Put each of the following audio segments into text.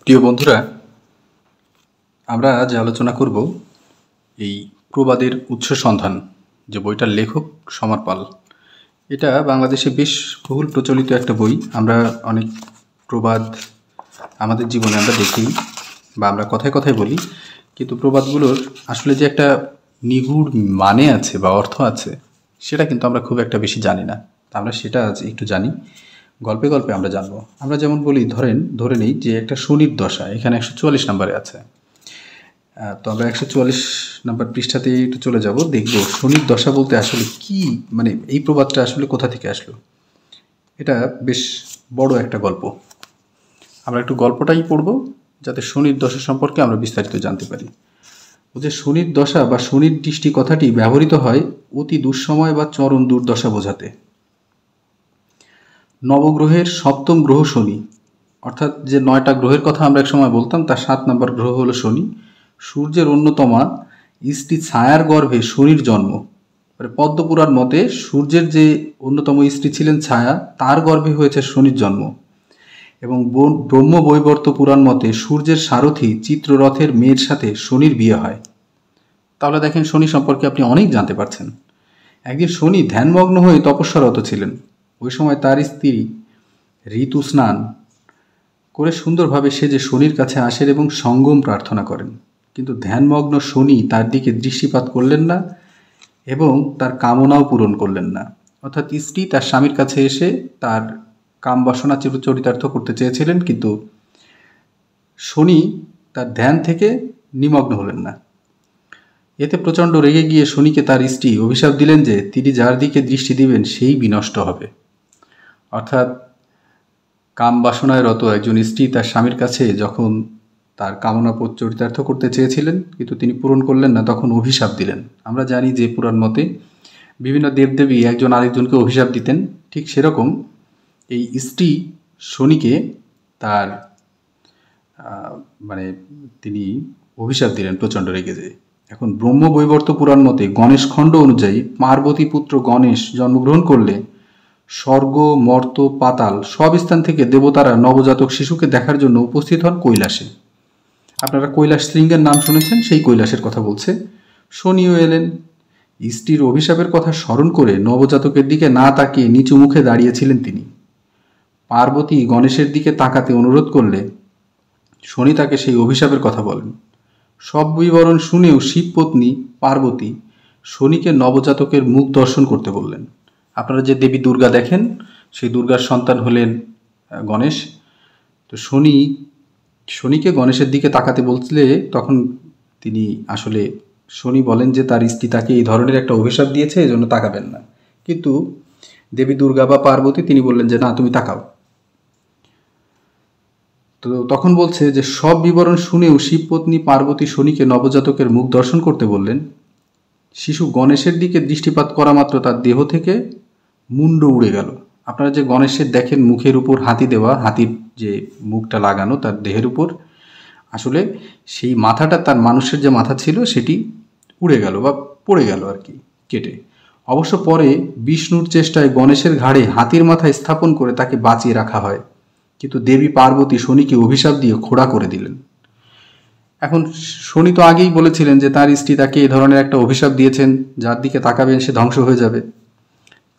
প্রিয় বন্ধুরা, আমরা আজ আলোচনা করব এই প্রবাদের উৎস সন্ধান, যে বইটার লেখক সমর পাল। এটা বাংলাদেশে বেশ বহুল প্রচলিত একটা বই। আমরা অনেক প্রবাদ আমাদের জীবনে আমরা দেখি বা আমরা কথায় কথায় বলি, কিন্তু প্রবাদগুলোর আসলে যে একটা নিগূঢ় মানে আছে বা অর্থ আছে, সেটা কিন্তু আমরা খুব একটা বেশি জানি না। আমরা সেটা আজ একটু জানি, গল্পে গল্পে আমরা জানবো। আমরা যেমন বলি, ধরে নিই যে একটা শনির দশা এখানে 144 নম্বরে আছে। তো আমরা 144 নম্বর পৃষ্ঠাতে একটু চলে যাব, দেখব শনির দশা বলতে আসলে কি, মানে এই প্রবাদটা আসলে কোথা থেকে আসলো। এটা বেশ বড় একটা গল্প। আমরা একটু গল্পটাই পড়ব, যাতে শনির দশা সম্পর্কে আমরা বিস্তারিত জানতে পারি। যে শনির দশা বা শনির দৃষ্টি কথাটি ব্যবহৃত হয় অতি দুঃসময় বা চরম দুর্দশা বোঝাতে। নবগ্রহের সপ্তম গ্রহ শনি, অর্থাৎ যে 9টা গ্রহের কথা আমরা এক সময় বলতাম, তার 7 নম্বর গ্রহ হলো শনি। সূর্যের অন্যতমা স্ত্রী ছায়ার গর্ভে শনির জন্ম। পদ্মপুরাণ মতে সূর্যের যে অন্যতম স্ত্রী ছিলেন ছায়া, তার গর্ভে হয়েছে শনির জন্ম। এবং ব্রহ্মবৈবর্ত পুরাণ মতে সূর্যের সারথি চিত্ররথের মেয়ের সাথে শনির বিয়ে হয়। তাহলে দেখেন, শনি সম্পর্কে আপনি অনেক জানতে পারছেন। একদিন শনি ধ্যানমগ্ন হয়ে তপস্যারত ছিলেন। ওই সময় তার স্ত্রী ঋতু স্নান করে সুন্দরভাবে সেজে শনির কাছে আসেন এবং সঙ্গম প্রার্থনা করেন। কিন্তু ধ্যানমগ্ন শনি তার দিকে দৃষ্টিপাত করলেন না এবং তার কামনাও পূরণ করলেন না। অর্থাৎ স্ত্রী তার স্বামীর কাছে এসে তার কাম বাসনা চরিতার্থ করতে চেয়েছিলেন, কিন্তু শনি তার ধ্যান থেকে নিমগ্ন হলেন না। এতে প্রচণ্ড রেগে গিয়ে শনিকে তার স্ত্রী অভিশাপ দিলেন যে তিনি যার দিকে দৃষ্টি দিবেন সেই বিনষ্ট হবে। অর্থাৎ কাম বাসনায় রত একজন স্ত্রী তার স্বামীর কাছে যখন তার কামনা চরিতার্থ করতে চেয়েছিলেন, কিন্তু তিনি পূরণ করলেন না, তখন অভিশাপ দিলেন। আমরা জানি যে পুরাণ মতে বিভিন্ন দেবদেবী একজন আরেকজনকে অভিশাপ দিতেন। ঠিক সেরকম এই স্ত্রী শনিকে তার তিনি অভিশাপ দিলেন প্রচণ্ড রেগে যেয়ে। এখন ব্রহ্মবৈবর্ত পুরাণ মতে গণেশ খণ্ড অনুযায়ী পার্বতী পুত্র গণেশ জন্মগ্রহণ করলে স্বর্গ, মর্ত, পাতাল সব স্থান থেকে দেবতারা নবজাতক শিশুকে দেখার জন্য উপস্থিত হন কৈলাসে। আপনারা কৈলাস শৃঙ্গের নাম শুনেছেন, সেই কৈলাসের কথা বলছে। শনিও এলেন। স্ত্রীর অভিশাপের কথা স্মরণ করে নবজাতকের দিকে না তাকিয়ে নিচু মুখে দাঁড়িয়েছিলেন তিনি। পার্বতী গণেশের দিকে তাকাতে অনুরোধ করলে শনি তাকে সেই অভিশাপের কথা বলেন। সব বিবরণ শুনেও শিবপত্নী পার্বতী শনিকে নবজাতকের মুখ দর্শন করতে বললেন। আপনারা যে দেবী দুর্গা দেখেন, সেই দুর্গার সন্তান হলেন গণেশ। তো শনিকে গণেশের দিকে তাকাতে বললে তখন তিনি আসলে শনি বলেন যে তার স্ত্রী তাকে এই ধরনের একটা অভিশাপ দিয়েছে, এই জন্য তাকাবেন না। কিন্তু দেবী দুর্গা বা পার্বতী তিনি বললেন যে না, তুমি তাকাও। তো তখন বলছে যে সব বিবরণ শুনেও শিবপত্নী পার্বতী শনিকে নবজাতকের মুখ দর্শন করতে বললেন। শিশু গণেশের দিকে দৃষ্টিপাত করা মাত্র তার দেহ থেকে মুন্ড উড়ে গেল। আপনারা যে গণেশের দেখেন মুখের উপর হাতি দেওয়া, হাতির যে মুখটা লাগানো তার দেহের উপর, আসলে সেই মাথাটা তার মানুষের যে মাথা ছিল সেটি উড়ে গেল বা পড়ে গেল আর কি, কেটে। অবশ্য পরে বিষ্ণুর চেষ্টায় গণেশের ঘাড়ে হাতির মাথায় স্থাপন করে তাকে বাঁচিয়ে রাখা হয়, কিন্তু দেবী পার্বতী শনিকে অভিশাপ দিয়ে খোড়া করে দিলেন। এখন শনি তো আগেই বলেছিলেন যে তার স্ত্রী তাকে এই ধরনের একটা অভিশাপ দিয়েছেন, যার দিকে তাকাবেন সে ধ্বংস হয়ে যাবে।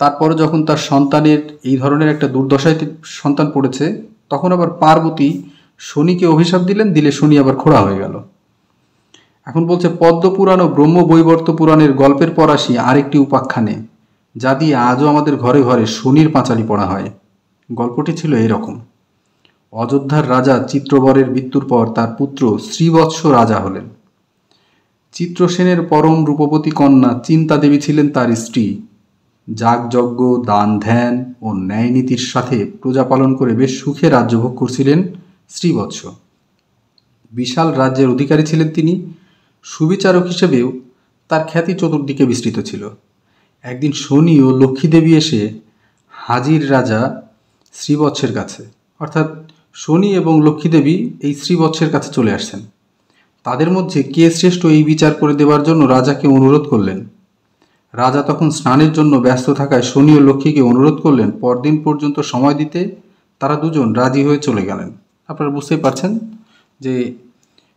তারপরে যখন তার সন্তানের এই ধরনের একটা দুর্দশায় সন্তান পড়েছে, তখন আবার পার্বতী শনিকে অভিশাপ দিলে শনি আবার খোড়া হয়ে গেল। এখন বলছে পদ্মপুরাণ ও ব্রহ্মবৈবর্ত পুরাণের গল্পের পর আসি আরেকটি উপাখ্যানে, যা দিয়ে আজও আমাদের ঘরে ঘরে শনির পাঁচালি পড়া হয়। গল্পটি ছিল এরকম। অযোধ্যার রাজা চিত্রবরের মৃত্যুর পর তার পুত্র শ্রীবৎস রাজা হলেন। চিত্রসেনের পরম রূপবতী কন্যা চিন্তা দেবী ছিলেন তার স্ত্রী। যাগযজ্ঞ, দান ধ্যান ও ন্যায়নীতির সাথে প্রজা পালন করে বেশ সুখে রাজ্যভোগ করছিলেন শ্রীবৎস। বিশাল রাজ্যের অধিকারী ছিলেন তিনি। সুবিচারক হিসেবেও তার খ্যাতি চতুর্দিকে বিস্তৃত ছিল। একদিন শনি ও লক্ষ্মীদেবী এসে হাজির রাজা শ্রীবৎসের কাছে, অর্থাৎ শনি এবং লক্ষ্মীদেবী এই শ্রীবৎসের কাছে চলে আসছেন। তাদের মধ্যে কে শ্রেষ্ঠ এই বিচার করে দেওয়ার জন্য রাজাকে অনুরোধ করলেন। রাজা তখন স্নানের জন্য ব্যস্ত থাকায় শনি ও লক্ষ্মীকে অনুরোধ করলেন পরদিন পর্যন্ত সময় দিতে। তারা দুজন রাজি হয়ে চলে গেলেন। আপনারা বুঝতেই পারছেন যে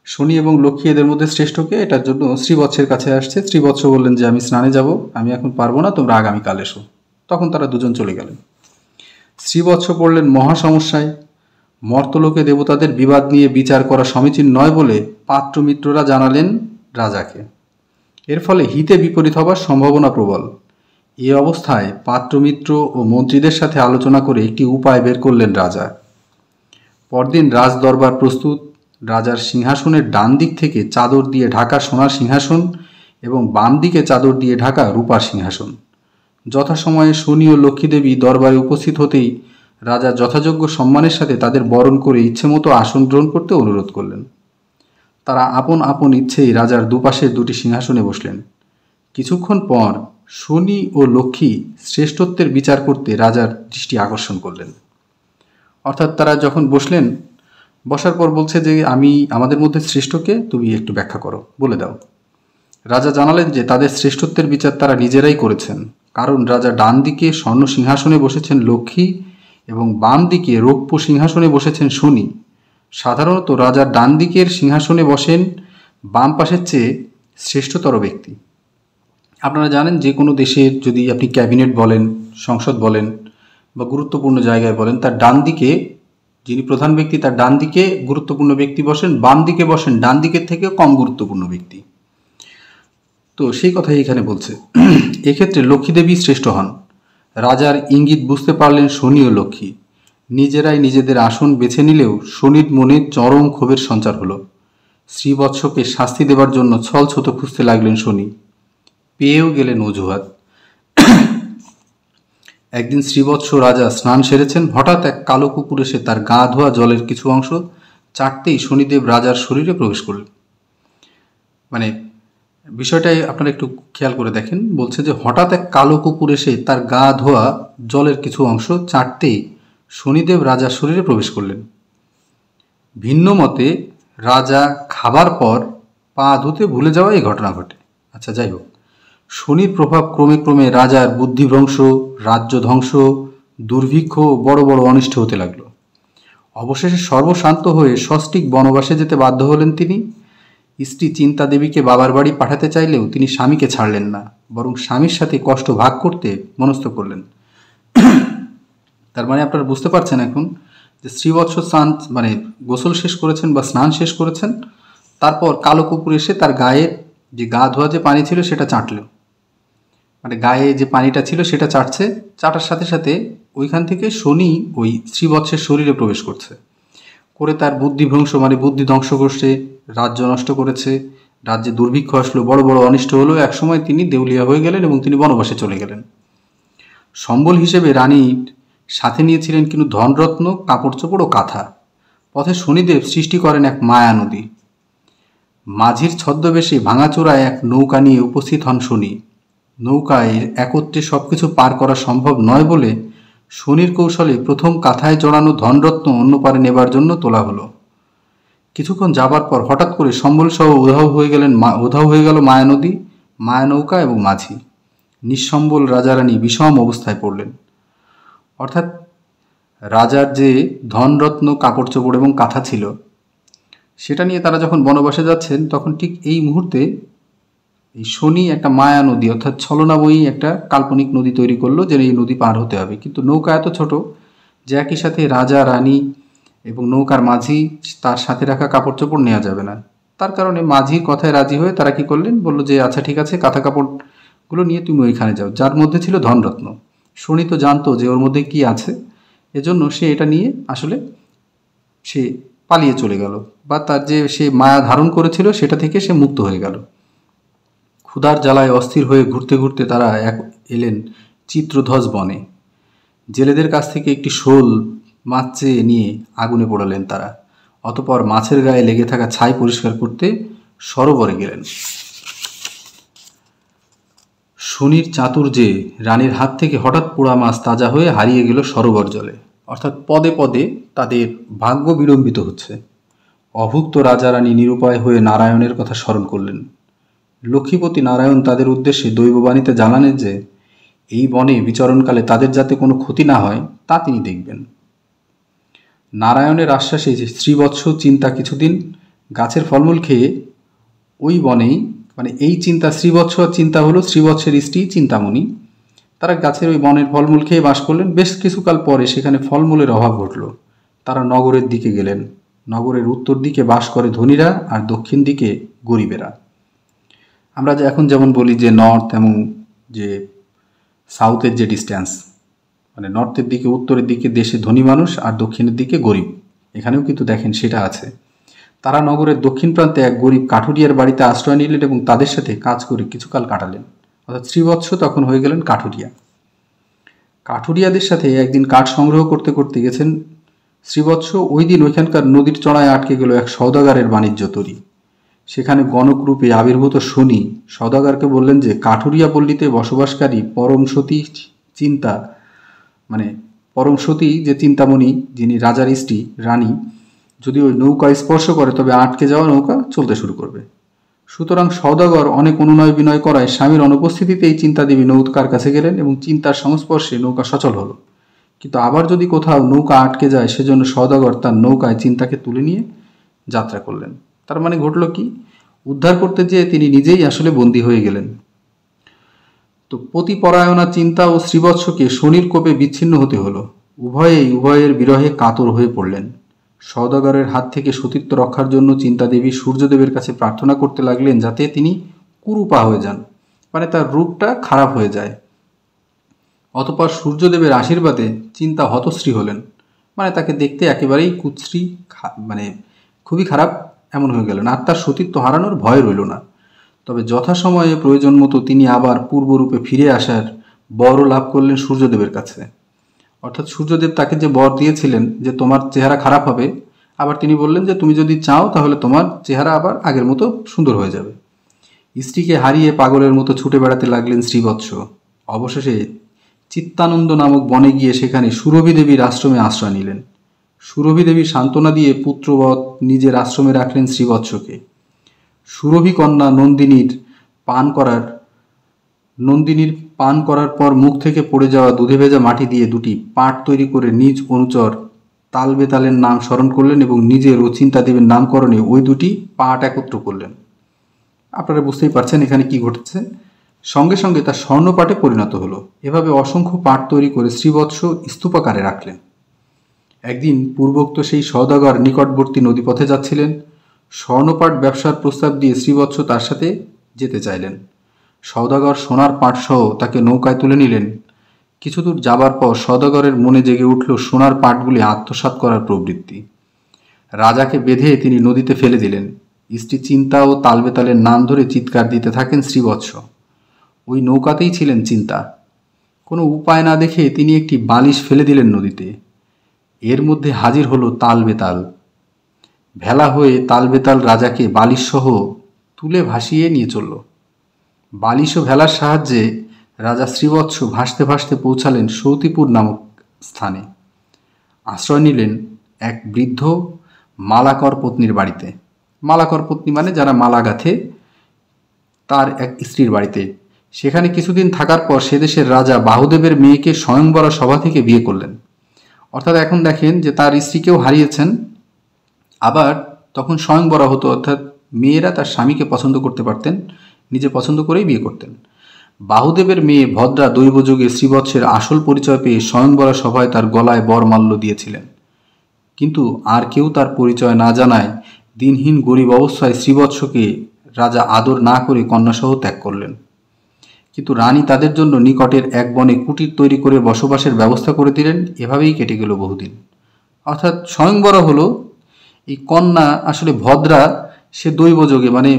শনি এবং লক্ষ্মী এদের মধ্যে শ্রেষ্ঠকে, এটার জন্য শ্রীবৎসের কাছে আসছে। শ্রীবৎস বললেন যে আমি স্নানে যাব, আমি এখন পারবো না, তোমরা আগামীকাল এসো। তখন তারা দুজন চলে গেলেন। শ্রীবৎস পড়লেন মহা সমস্যায়। মর্তলোকে দেবতাদের বিবাদ নিয়ে বিচার করা সমীচীন নয় বলে পাত্রমিত্ররা জানালেন রাজাকে। এর ফলে হিতে বিপরীত হবার সম্ভাবনা প্রবল। এই অবস্থায় পাত্রমিত্র ও মন্ত্রীদের সাথে আলোচনা করে একটি উপায় বের করলেন রাজা। পরদিন রাজ দরবার প্রস্তুত। রাজার সিংহাসনের ডান দিক থেকে চাদর দিয়ে ঢাকা সোনার সিংহাসন এবং বাম দিকে চাদর দিয়ে ঢাকা রূপার সিংহাসন। যথাসময়ে শনি ও লক্ষ্মীদেবী দরবারে উপস্থিত হতেই রাজা যথাযোগ্য সম্মানের সাথে তাদের বরণ করে ইচ্ছেমতো আসন গ্রহণ করতে অনুরোধ করলেন। তারা আপন আপন ইচ্ছেই রাজার দুপাশের দুটি সিংহাসনে বসলেন। কিছুক্ষণ পর শনি ও লক্ষ্মী শ্রেষ্ঠত্বের বিচার করতে রাজার দৃষ্টি আকর্ষণ করলেন। অর্থাৎ তারা যখন বসলেন, বসার পর বলছে যে আমাদের মধ্যে শ্রেষ্ঠকে তুমি একটু ব্যাখ্যা করো, বলে দাও। রাজা জানালেন যে তাদের শ্রেষ্ঠত্বের বিচার তারা নিজেরাই করেছেন, কারণ রাজা ডান দিকে স্বর্ণ সিংহাসনে বসেছেন লক্ষ্মী এবং বাম দিকে রৌপ্য সিংহাসনে বসেছেন শনি। সাধারণত রাজার ডান দিকের সিংহাসনে বসেন বাম পাশের চেয়ে শ্রেষ্ঠতর ব্যক্তি। আপনারা জানেন যে কোনো দেশের যদি আপনি ক্যাবিনেট বলেন, সংসদ বলেন বা গুরুত্বপূর্ণ জায়গায় বলেন, তার ডান দিকে যিনি প্রধান ব্যক্তি তার ডান দিকে গুরুত্বপূর্ণ ব্যক্তি বসেন, বাম দিকে বসেন ডান দিকের থেকে কম গুরুত্বপূর্ণ ব্যক্তি। তো সেই কথাই এখানে বলছে। এক্ষেত্রে লক্ষ্মীদেবী শ্রেষ্ঠ হন। রাজার ইঙ্গিত বুঝতে পারলেন শনি ও লক্ষ্মী। নিজেরাই নিজেদের আসন বেছে নিলেও শনির মনে চরম ক্ষোভের সঞ্চার হলো। শ্রীবৎসকে শাস্তি দেবার জন্য ছলছতো খুঁজতে লাগলেন শনি। পেয়েও গেলেন অজুহাত। একদিন শ্রীবৎস রাজা স্নান সেরেছেন, হঠাৎ এক কালো কুকুর এসে তার গা ধোয়া জলের কিছু অংশ চাটতেই শনিদেব রাজার শরীরে প্রবেশ করলেন। মানে বিষয়টাই আপনারা একটু খেয়াল করে দেখেন। বলছে যে হঠাৎ এক কালো কুকুর এসে তার গা ধোয়া জলের কিছু অংশ চাটতেই শনিদেব রাজার শরীরে প্রবেশ করলেন। ভিন্ন মতে রাজা খাবার পর পা ধুতে ভুলে যাওয়া এই ঘটনা ঘটে। আচ্ছা, যাই হোক, শনির প্রভাব ক্রমে ক্রমে রাজার বুদ্ধিভ্রংশ, রাজ্য ধ্বংস, দুর্ভিক্ষ, বড় বড় অনিষ্ট হতে লাগল। অবশেষে সর্বশান্ত হয়ে সস্টিক বনবাসে যেতে বাধ্য হলেন তিনি। স্ত্রী চিন্তা দেবীকে বাবার বাড়ি পাঠাতে চাইলেও তিনি স্বামীকে ছাড়লেন না, বরং স্বামীর সাথে কষ্ট ভাগ করতে মনস্থ করলেন। তার মানে আপনারা বুঝতে পারছেন এখন যে শ্রীবৎস স্নান মানে গোসল শেষ করেছেন বা স্নান শেষ করেছেন, তারপর কালো কুকুর এসে তার গায়ে যে গা ধোয়া যে পানি ছিল সেটা চাটল। মানে গায়ে যে পানিটা ছিল সেটা চাটছে, চাটার সাথে সাথে ওইখান থেকে শনি ওই শ্রীবৎসের শরীরে প্রবেশ করছে, করে তার বুদ্ধিভ্রংশ মানে বুদ্ধি ধ্বংস করছে, রাজ্য নষ্ট করেছে, রাজ্যে দুর্ভিক্ষ আসলো, বড় বড় অনিষ্ট হলো। একসময় তিনি দেউলিয়া হয়ে গেলেন এবং তিনি বনবাসে চলে গেলেন। সম্বল হিসেবে রানীর সাথে নিয়েছিলেন কিন্তু ধনরত্ন, কাপড় চোপড় ও কাঁথা। পথে শনিদেব সৃষ্টি করেন এক মায়া নদী। মাঝির ছদ্মবেশে ভাঙাচোরায় এক নৌকা নিয়ে উপস্থিত হন শনি। নৌকায় একত্রে সবকিছু পার করা সম্ভব নয় বলে শনির কৌশলে প্রথম কাঁথায় জড়ানো ধনরত্ন অন্য পারে নেবার জন্য তোলা হলো। কিছুক্ষণ যাবার পর হঠাৎ করে সম্বল সহ উধাও হয়ে গেল মায়ানদী, মায়ানৌকা এবং মাঝি। নিঃসম্বল রাজারানী বিষম অবস্থায় পড়লেন। অর্থাৎ রাজার যে ধনরত্ন, কাপড় চোপড় এবং কাঁথা ছিল সেটা নিয়ে তারা যখন বনবাসে যাচ্ছেন, তখন ঠিক এই মুহূর্তে এই শনি একটা মায়া নদী অর্থাৎ ছলনাময়ী একটা কাল্পনিক নদী তৈরি করলো যে এই নদী পার হতে হবে। কিন্তু নৌকা এত ছোট যে একই সাথে রাজা, রানী এবং নৌকার মাঝি তার সাথে রাখা কাপড় চোপড় নেওয়া যাবে না। তার কারণে মাঝির কথায় রাজি হয়ে তারা কি করলেন, বললো যে আচ্ছা ঠিক আছে, কাঁথা কাপড়গুলো নিয়ে তুমি ওইখানে যাও, যার মধ্যে ছিল ধনরত্ন। শনি তো জানতো যে ওর মধ্যে কি আছে, এজন্য সে এটা নিয়ে আসলে সে পালিয়ে চলে গেল, বা তার যে সে মায়া ধারণ করেছিল সেটা থেকে সে মুক্ত হয়ে গেল। ক্ষুধার জ্বালায় অস্থির হয়ে ঘুরতে ঘুরতে তারা এলেন চিত্রধ্বজ বনে। জেলেদের কাছ থেকে একটি শোল মাছ চেয়ে নিয়ে আগুনে পোড়ালেন তারা। অতপর মাছের গায়ে লেগে থাকা ছাই পরিষ্কার করতে সরোবরে গেলেন। শনির চাতুর্যে রানীর হাত থেকে হঠাৎ পোড়া মাছ তাজা হয়ে হারিয়ে গেল সরোবর জলে। অর্থাৎ পদে পদে তাদের ভাগ্য বিড়ম্বিত হচ্ছে। অভুক্ত রাজা রানী নিরুপায় হয়ে নারায়ণের কথা স্মরণ করলেন। লক্ষ্মীপতি নারায়ণ তাদের উদ্দেশ্যে দৈববাণীতে জানালেন যে এই বনে বিচরণকালে তাদের যাতে কোনো ক্ষতি না হয় তা তিনি দেখবেন। নারায়ণের আশ্বাসে শ্রীবৎস চিন্তা কিছুদিন গাছের ফলমূল খেয়ে ওই বনেই, মানে এই চিন্তা শ্রীবৎস চিন্তা হলো শ্রীবৎসের স্ত্রী চিন্তামণি, তারা গাছের ওই বনের ফলমূল খেয়ে বাস করলেন। বেশ কিছুকাল পরে সেখানে ফলমূলের অভাব ঘটল। তারা নগরের দিকে গেলেন। নগরের উত্তর দিকে বাস করে ধনীরা আর দক্ষিণ দিকে গরিবেরা। আমরা যে এখন যেমন বলি যে নর্থ এবং যে সাউথের যে ডিস্ট্যান্স, মানে নর্থের দিকে উত্তরের দিকে দেশে ধনী মানুষ আর দক্ষিণের দিকে গরিব, এখানেও কিন্তু দেখেন সেটা আছে। তারা নগরের দক্ষিণ প্রান্তে এক গরিব কাঠুরিয়ার বাড়িতে আশ্রয় নিলেন এবং তাদের সাথে কাজ করে কিছুকাল কাটালেন। অর্থাৎ শ্রীবৎস তখন হয়ে গেলেন কাঠুরিয়া। কাঠুরিয়াদের সাথে একদিন কাঠ সংগ্রহ করতে করতে গেছেন শ্রীবৎস। ওই দিন ওইখানকার নদীর চড়ায় আটকে গেল এক সওদাগারের বাণিজ্য তরী। সেখানে গণক রূপে আবির্ভূত শনি সওদাগরকে বললেন যে কাঠুরিয়া পল্লীতে বসবাসকারী পরম সতী চিন্তা, মানে পরম সতী যে চিন্তামণি, যিনি রাজার স্ত্রী রানী, যদি ওই নৌকা স্পর্শ করে তবে আটকে যাওয়া নৌকা চলতে শুরু করবে। সুতরাং সওদাগর অনেক অনুনয় বিনয় করায় স্বামীর অনুপস্থিতিতে এই চিন্তাদেবী নৌকার কাছে গেলেন এবং চিন্তার সংস্পর্শে নৌকা সচল হলো। কিন্তু আবার যদি কোথাও নৌকা আটকে যায় সেজন্য সওদাগর তার নৌকায় চিন্তাকে তুলে নিয়ে যাত্রা করলেন। তার মানে ঘটল কি, উদ্ধার করতে যেয়ে তিনি নিজেই আসলে বন্দী হয়ে গেলেন। তো পতিপরায়ণা চিন্তা ও শ্রীবৎসকে শনির কোপে বিচ্ছিন্ন হতে হলো। উভয়ের বিরহে কাতর হয়ে পড়লেন। সওদাগরের হাত থেকে সতীত্ব রক্ষার জন্য চিন্তাদেবী সূর্যদেবের কাছে প্রার্থনা করতে লাগলেন যাতে তিনি কুরূপা হয়ে যান, মানে তার রূপটা খারাপ হয়ে যায়। অতঃপর সূর্যদেবের আশীর্বাদে চিন্তা হতশ্রী হলেন, মানে তাকে দেখতে একেবারেই কুশ্রী, মানে খুবই খারাপ এমন হয়ে গেলেন। আর তার সতীত্ব হারানোর ভয় রইল না। তবে যথাসময়ে প্রয়োজন মতো তিনি আবার পূর্বরূপে ফিরে আসার বরও লাভ করলেন সূর্যদেবের কাছে। অর্থাৎ সূর্যদেব তাকে যে বর দিয়েছিলেন যে তোমার চেহারা খারাপ হবে, আবার তিনি বললেন যে তুমি যদি চাও তাহলে তোমার চেহারা আবার আগের মতো সুন্দর হয়ে যাবে। স্ত্রীকে হারিয়ে পাগলের মতো ছুটে বেড়াতে লাগলেন শ্রীবৎস। অবশেষে চিত্তানন্দ নামক বনে গিয়ে সেখানে সুরভি দেবীর আশ্রমে আশ্রয় নিলেন। সুরভি দেবী সান্ত্বনা দিয়ে পুত্রবৎ নিজের আশ্রমে রাখলেন শ্রীবৎসকে। সুরভি কন্যা নন্দিনীর পান করার পর মুখ থেকে পড়ে যাওয়া দুধে ভেজা মাটি দিয়ে দুটি পাট তৈরি করে নিজ অনুচর তালবেতালের নাম স্মরণ করলেন এবং নিজের ও চিন্তাদেবীর নামকরণে ওই দুটি পাট একত্র করলেন। আপনারা বুঝতেই পারছেন এখানে কি ঘটেছে। সঙ্গে সঙ্গে তা স্বর্ণপাটে পরিণত হলো। এভাবে অসংখ্য পাট তৈরি করে শ্রীবৎস স্তূপাকারে রাখলেন। একদিন পূর্বোক্ত সেই সওদাগর নিকটবর্তী নদীপথে যাচ্ছিলেন। স্বর্ণপাট ব্যবসার প্রস্তাব দিয়ে শ্রীবৎস তার সাথে যেতে চাইলেন। সওদাগর সোনার পাটসহ তাকে নৌকায় তুলে নিলেন। কিছুদূর যাবার পর সওদাগরের মনে জেগে উঠল সোনার পাটগুলি আত্মসাৎ করার প্রবৃত্তি। রাজাকে বেঁধে তিনি নদীতে ফেলে দিলেন। স্ত্রী চিন্তা ও তালবেতালের নাম ধরে চিৎকার দিতে থাকেন শ্রীবৎস। ওই নৌকাতেই ছিলেন চিন্তা। কোনো উপায় না দেখে তিনি একটি বালিশ ফেলে দিলেন নদীতে। এর মধ্যে হাজির হলো তালবেতাল। ভেলা হয়ে তালবেতাল রাজাকে বালিশসহ তুলে ভাসিয়ে নিয়ে চলল। বালিশ ও ভেলার সাহায্যে রাজা শ্রীবৎস ভাসতে ভাসতে পৌঁছালেন সৌতিপুর নামক স্থানে। আশ্রয় নিলেন এক বৃদ্ধ মালাকর পত্নীর বাড়িতে। মালাকর পত্নী মানে যারা মালা গাঁথে, তার এক স্ত্রীর বাড়িতে। সেখানে কিছুদিন থাকার পর সে দেশের রাজা বাহুদেবের মেয়েকে স্বয়ংবরা সভা থেকে বিয়ে করলেন। অর্থাৎ এখন দেখেন যে তার স্ত্রীকেও হারিয়েছেন, আবার তখন স্বয়ংবরা হতো, অর্থাৎ মেয়েরা তার স্বামীকে পছন্দ করতে পারতেন, নিজে পছন্দ করেই বিয়ে করতেন। বাহুদেবের মেয়ে ভদ্রা দৈবযোগে শ্রীবৎসের আসল পরিচয় পেয়ে স্বয়ংবরা সভায় তার গলায় বরমাল্য দিয়েছিলেন। কিন্তু আর কেউ তার পরিচয় না জানায় দিনহীন গরিব অবস্থায় শ্রীবৎসকে রাজা আদর না করে কন্যাসহ ত্যাগ করলেন। কিন্তু রানী তাদের জন্য নিকটের এক বনে কুটির তৈরি করে বসবাসের ব্যবস্থা করে দিলেন। এভাবেই কেটে গেল বহুদিন। অর্থাৎ স্বয়ংবরা হলো এই কন্যা, আসলে ভদ্রা সে দৈবযোগে, মানে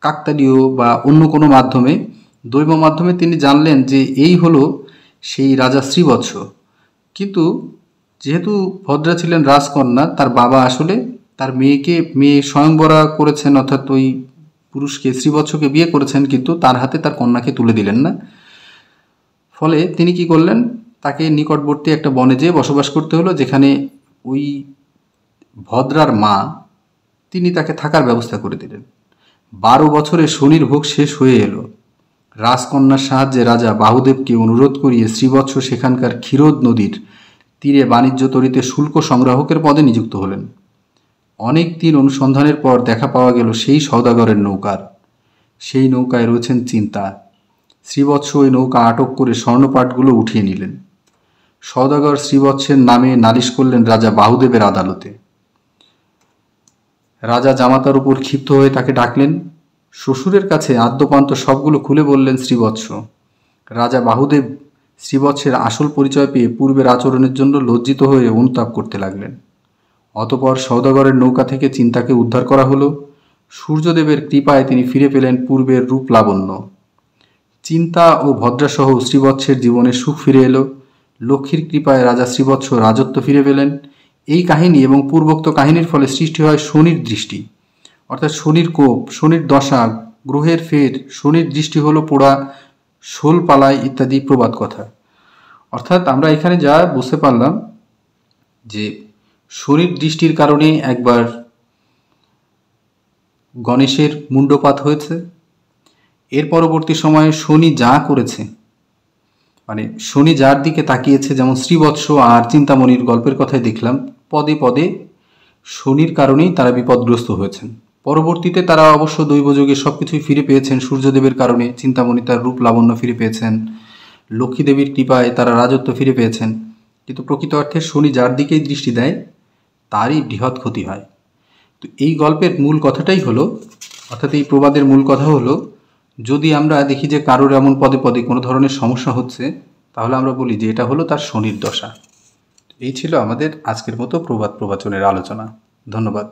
কাকতালীয় বা অন্য কোনো মাধ্যমে, দৈব মাধ্যমে তিনি জানলেন যে এই হলো সেই রাজা শ্রীবৎস। কিন্তু যেহেতু ভদ্রা ছিলেন রাজকন্যা, তার বাবা আসলে তার মেয়ে স্বয়ংবরা করেছেন, অর্থাৎ ওই পুরুষকে শ্রীবৎসকে বিয়ে করেছেন, কিন্তু তার হাতে তার কন্যাকে তুলে দিলেন না। ফলে তিনি কি করলেন, তাকে নিকটবর্তী একটা বনে যেয়ে বসবাস করতে হলো, যেখানে ওই ভদ্রার মা তিনি তাকে থাকার ব্যবস্থা করে দিলেন। 12 বছরে শনির ভোগ শেষ হয়ে এলো। রাজকন্যার সাহায্যে রাজা বাহুদেবকে অনুরোধ করিয়ে শ্রীবৎস সেখানকার ক্ষীরোদ নদীর তীরে বাণিজ্য তরিতে শুল্ক সংগ্রাহকের পদে নিযুক্ত হলেন। অনেক দিন অনুসন্ধানের পর দেখা পাওয়া গেল সেই সওদাগরের নৌকার। সেই নৌকায় রয়েছেন চিন্তা। শ্রীবৎস ওই নৌকা আটক করে স্বর্ণপাটগুলো উঠিয়ে নিলেন। সওদাগর শ্রীবৎসের নামে নালিশ করলেন রাজা বাহুদেবের আদালতে। রাজা জামাতার উপর ক্ষিপ্ত হয়ে তাকে ডাকলেন। শ্বশুরের কাছে আদ্যপান্ত সবগুলো খুলে বললেন শ্রীবৎস। রাজা বাহুদেব শ্রীবৎসের আসল পরিচয় পেয়ে পূর্বের আচরণের জন্য লজ্জিত হয়ে অনুতাপ করতে লাগলেন। অতপর সওদাগরের নৌকা থেকে চিন্তাকে উদ্ধার করা হলো। সূর্যদেবের কৃপায় তিনি ফিরে পেলেন পূর্বের রূপ লাবণ্য। চিন্তা ও ভদ্রাসহ শ্রীবৎসের জীবনে সুখ ফিরে এলো। লক্ষ্মীর কৃপায় রাজা শ্রীবৎস রাজত্ব ফিরে পেলেন। এই কাহিনী এবং পূর্বোক্ত কাহিনীর ফলে সৃষ্টি হয় শনির দৃষ্টি, অর্থাৎ শনির কোপ, শনির দশা, গ্রহের ফের, শনির দৃষ্টি হলো পোড়া, শোল পালায় ইত্যাদি প্রবাদ কথা। অর্থাৎ আমরা এখানে যা বুঝতে পারলাম যে শনির দৃষ্টির কারণে একবার গণেশের মুণ্ডপাত হয়েছে। এর পরবর্তী সময়ে শনি যা করেছে, মানে শনি যার দিকে তাকিয়েছে, যেমন শ্রীবৎস আর চিন্তামণির গল্পের কথাই দেখলাম, পদে পদে শনির কারণেই তারা বিপদগ্রস্ত হয়েছেন। পরবর্তীতে তারা অবশ্য দৈবযোগে সব কিছুই ফিরে পেয়েছেন সূর্যদেবের কারণে। চিন্তামণি তার রূপ লাবণ্য ফিরে পেয়েছেন, লক্ষ্মীদেবীর কৃপায় তারা রাজত্ব ফিরে পেয়েছেন। কিন্তু প্রকৃত অর্থে শনি যার দিকেই দৃষ্টি দেয় তারই বৃহৎ ক্ষতি হয়। তো এই গল্পের মূল কথাটাই হলো, অর্থাৎ এই প্রবাদের মূল কথা হলো, যদি আমরা দেখি যে কারোর এমন পদে পদে কোনো ধরনের সমস্যা হচ্ছে, তাহলে আমরা বলি যে এটা হলো তার শনির দশা। এই ছিল আমাদের আজকের মতো প্রবাদ প্রবচনের আলোচনা। ধন্যবাদ।